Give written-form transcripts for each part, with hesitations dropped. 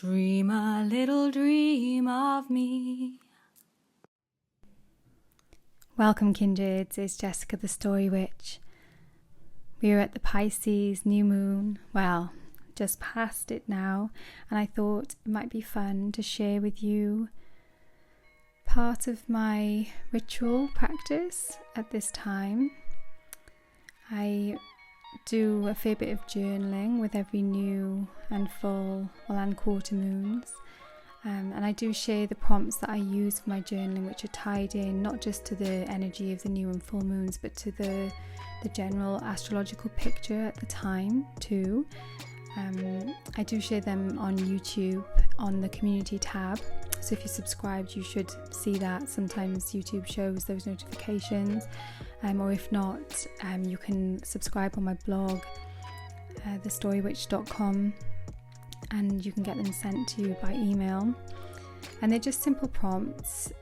Dream a little dream of me. Welcome, kindreds. It's Jessica the Story Witch. We are at the Pisces new moon. Well, just past it now, and I thought it might be fun to share with you part of my ritual practice at this time. I do a fair bit of journaling with every new and full and quarter moons, and I do share the prompts that I use for my journaling, which are tied in not just to the energy of the new and full moons, but to the general astrological picture at the time too. I do share them on YouTube on the community tab, so if you're subscribed you should see that. Sometimes YouTube shows those notifications, or if not, you can subscribe on my blog, thestorywitch.com, and you can get them sent to you by email. And they're just simple prompts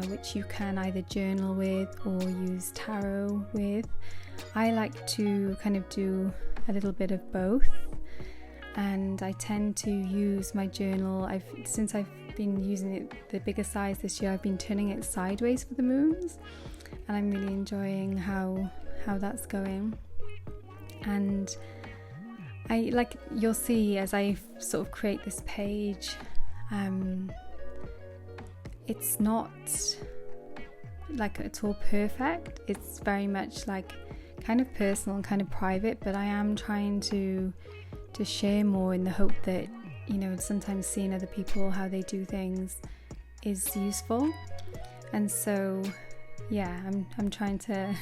which you can either journal with or use tarot with. I like to kind of do a little bit of both, and I tend to use my journal. Since I've been using it the bigger size this year, I've been turning it sideways for the moons, and I'm really enjoying how that's going. And you'll see as I sort of create this page, it's not like it's all perfect. It's very much like kind of personal and kind of private, but I am trying to share more in the hope that, you know, sometimes seeing other people how they do things is useful. And so yeah, I'm trying to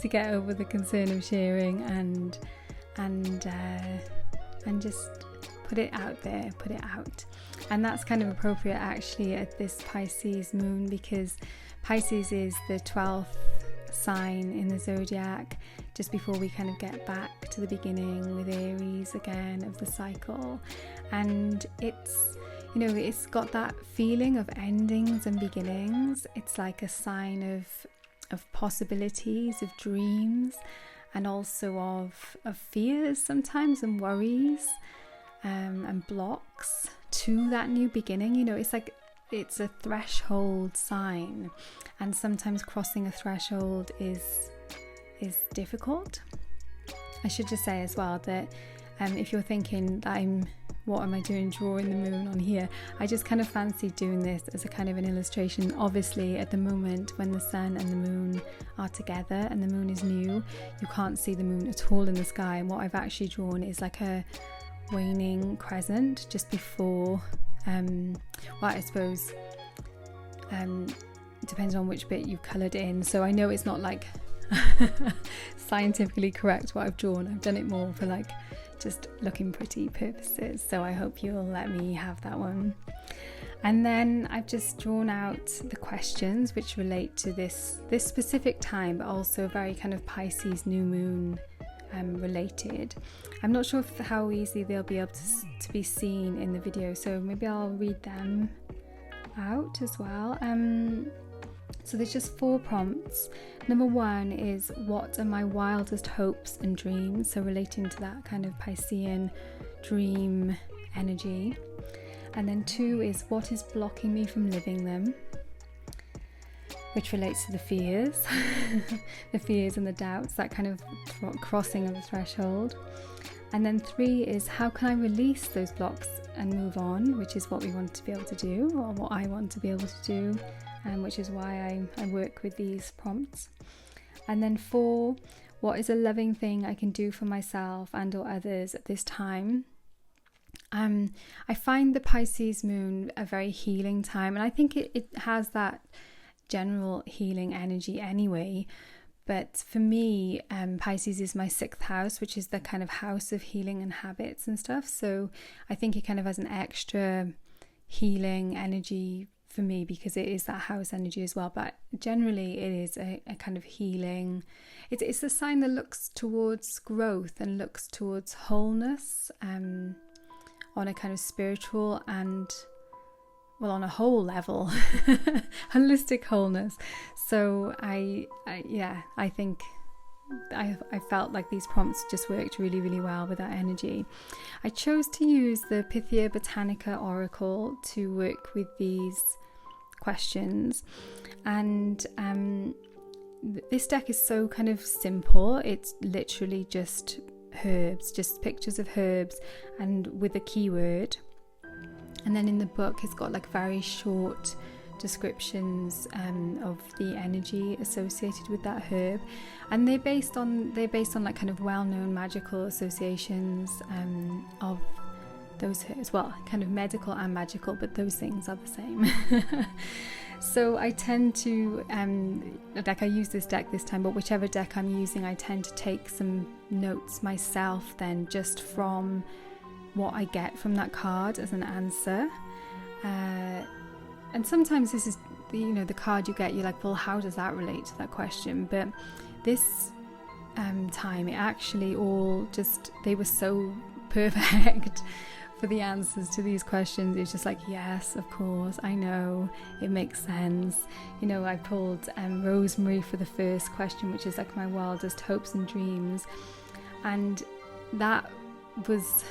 to get over the concern of sharing and just put it out there, put it out. And that's kind of appropriate actually at this Pisces moon, because Pisces is the 12th sign in the zodiac, just before we kind of get back to the beginning with Aries again of the cycle. And it's, you know, it's got that feeling of endings and beginnings. It's like a sign of possibilities, of dreams, and also of fears sometimes, and worries, and blocks to that new beginning. You know, it's like it's a threshold sign, and sometimes crossing a threshold is difficult. I should just say as well that if you're thinking that what am I doing drawing the moon on here, I just kind of fancy doing this as a kind of an illustration. Obviously at the moment when the sun and the moon are together and the moon is new, you can't see the moon at all in the sky, and what I've actually drawn is like a waning crescent just before, well, I suppose depends on which bit you've coloured in, so I know it's not like scientifically correct what I've drawn. I've done it more for like just looking pretty purposes, so I hope you'll let me have that one. And then I've just drawn out the questions which relate to this specific time, but also very kind of Pisces new moon related. I'm not sure how easily they'll be able to be seen in the video, so maybe I'll read them out as well. So there's just 4 prompts. Number 1 is, what are my wildest hopes and dreams? So relating to that kind of Piscean dream energy. And then 2 is, what is blocking me from living them? Which relates to the fears, the fears and the doubts, that kind of crossing of the threshold. And then 3 is, how can I release those blocks and move on? Which is what we want to be able to do, or what I want to be able to do. Which is why I work with these prompts. And then 4, what is a loving thing I can do for myself and or others at this time? I find the Pisces moon a very healing time, and I think it has that general healing energy anyway. But for me, Pisces is my 6th house, which is the kind of house of healing and habits and stuff. So I think it kind of has an extra healing energy for me, because it is that house energy as well. But generally it is a kind of healing, it's a sign that looks towards growth and looks towards wholeness, on a kind of spiritual and, well, on a whole level, holistic wholeness. So I think I felt like these prompts just worked really, really well with that energy. I chose to use the Pythia Botanica Oracle to work with these questions, and this deck is so kind of simple. It's literally just herbs, just pictures of herbs and with a keyword. And then in the book it's got like very short descriptions of the energy associated with that herb, and they're based on like kind of well-known magical associations of those herbs. Well, kind of medical and magical, but those things are the same. So I tend to like, I use this deck this time, but whichever deck I'm using, I tend to take some notes myself then, just from what I get from that card as an answer. And sometimes this is the card you get, you're like, well, how does that relate to that question? But this time, it actually all just, they were so perfect for the answers to these questions. It's just like, yes, of course, I know, it makes sense. I pulled Rosemary for the first question, which is like my wildest hopes and dreams, and that was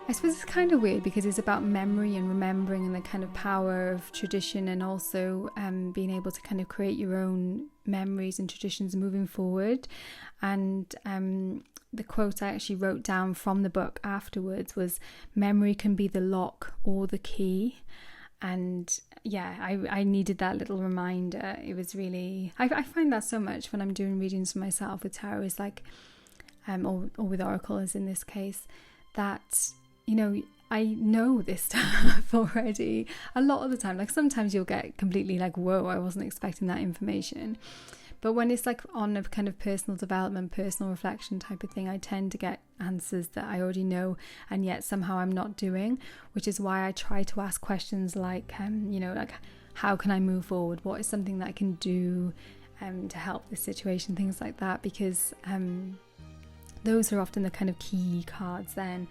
I suppose it's kind of weird because it's about memory and remembering and the kind of power of tradition, and also being able to kind of create your own memories and traditions moving forward. And the quote I actually wrote down from the book afterwards was, memory can be the lock or the key. And yeah, I needed that little reminder. It was really, I find that so much when I'm doing readings for myself with tarot, is like or with oracle, as in this case, that I know this stuff already a lot of the time. Like sometimes you'll get completely like, whoa, I wasn't expecting that information. But when it's like on a kind of personal development, personal reflection type of thing, I tend to get answers that I already know, and yet somehow I'm not doing, which is why I try to ask questions like, like, how can I move forward? What is something that I can do to help this situation? Things like that, because those are often the kind of key cards then.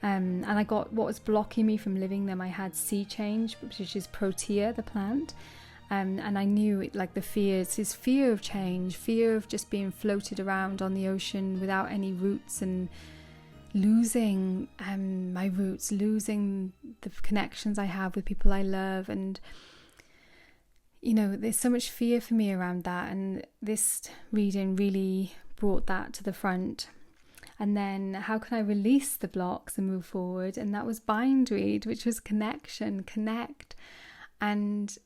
And I got what was blocking me from living them. I had sea change, which is protea, the plant. And I knew it, like the fears, his fear of change, fear of just being floated around on the ocean without any roots, and losing my roots, losing the connections I have with people I love. And there's so much fear for me around that, and this reading really brought that to the front. And then how can I release the blocks and move forward? And that was bind read, which was connect. And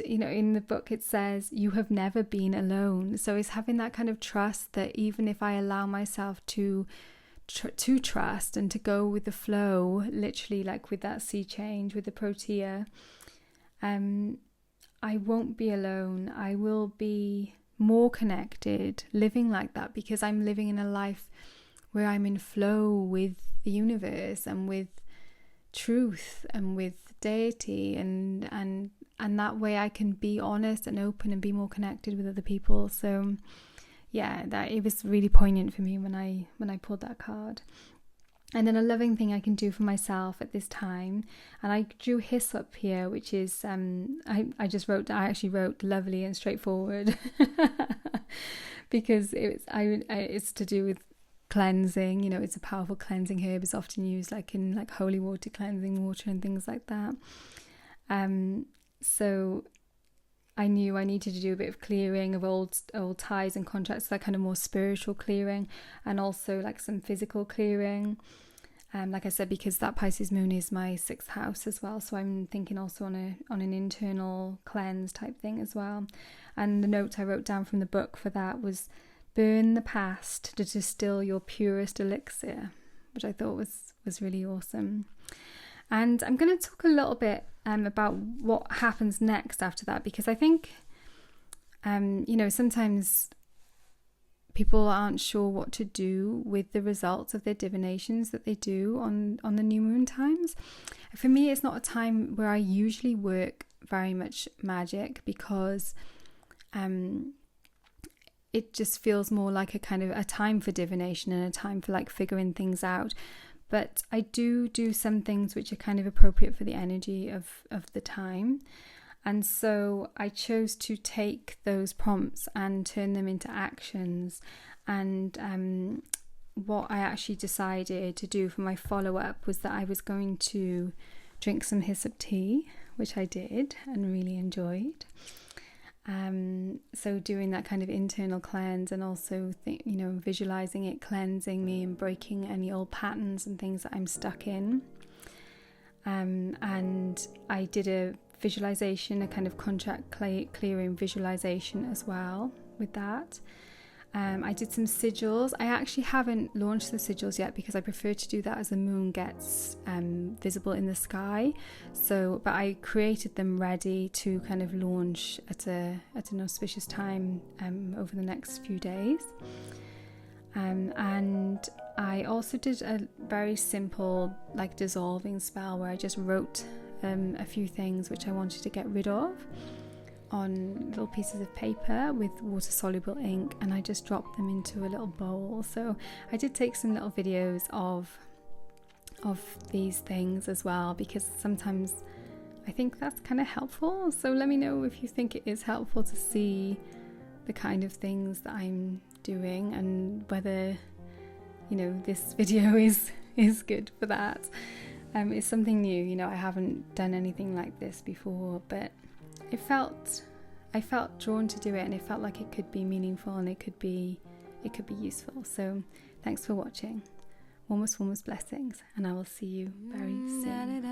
in the book it says, you have never been alone. So it's having that kind of trust that even if I allow myself to trust and to go with the flow, literally like with that sea change, with the protea, I won't be alone. I will be more connected, living like that, because I'm living in a life where I'm in flow with the universe and with truth and with deity, and that way I can be honest and open and be more connected with other people. So yeah, that it was really poignant for me when I pulled that card. And then a loving thing I can do for myself at this time, and I drew hyssop here, which is I actually wrote lovely and straightforward because it's to do with cleansing. It's a powerful cleansing herb. It's often used like in like holy water, cleansing water and things like that. So I knew I needed to do a bit of clearing of old ties and contracts, that kind of more spiritual clearing, and also like some physical clearing. Like I said, because that Pisces moon is my 6th house as well, so I'm thinking also on an internal cleanse type thing as well. And the note I wrote down from the book for that was, burn the past to distill your purest elixir, which I thought was really awesome. And I'm going to talk a little bit about what happens next after that, because I think sometimes people aren't sure what to do with the results of their divinations that they do on the new moon times. For me, it's not a time where I usually work very much magic, because it just feels more like a kind of a time for divination and a time for like figuring things out. But I do some things which are kind of appropriate for the energy of the time. And so I chose to take those prompts and turn them into actions. And what I actually decided to do for my follow-up was that I was going to drink some hyssop tea, which I did and really enjoyed. So doing that kind of internal cleanse, and also visualizing it cleansing me and breaking any old patterns and things that I'm stuck in. And I did a visualization, a kind of contract clearing visualization as well with that. I did some sigils. I actually haven't launched the sigils yet because I prefer to do that as the moon gets visible in the sky. But I created them ready to kind of launch at an auspicious time over the next few days. And I also did a very simple dissolving spell where I just wrote a few things which I wanted to get rid of on little pieces of paper with water-soluble ink, and I just dropped them into a little bowl. So I did take some little videos of these things as well, because sometimes I think that's kind of helpful. So let me know if you think it is helpful to see the kind of things that I'm doing, and whether this video is good for that. It's something new, I haven't done anything like this before, but I felt drawn to do it, and it felt like it could be meaningful and it could be useful. So thanks for watching. Warmest blessings, and I will see you very soon.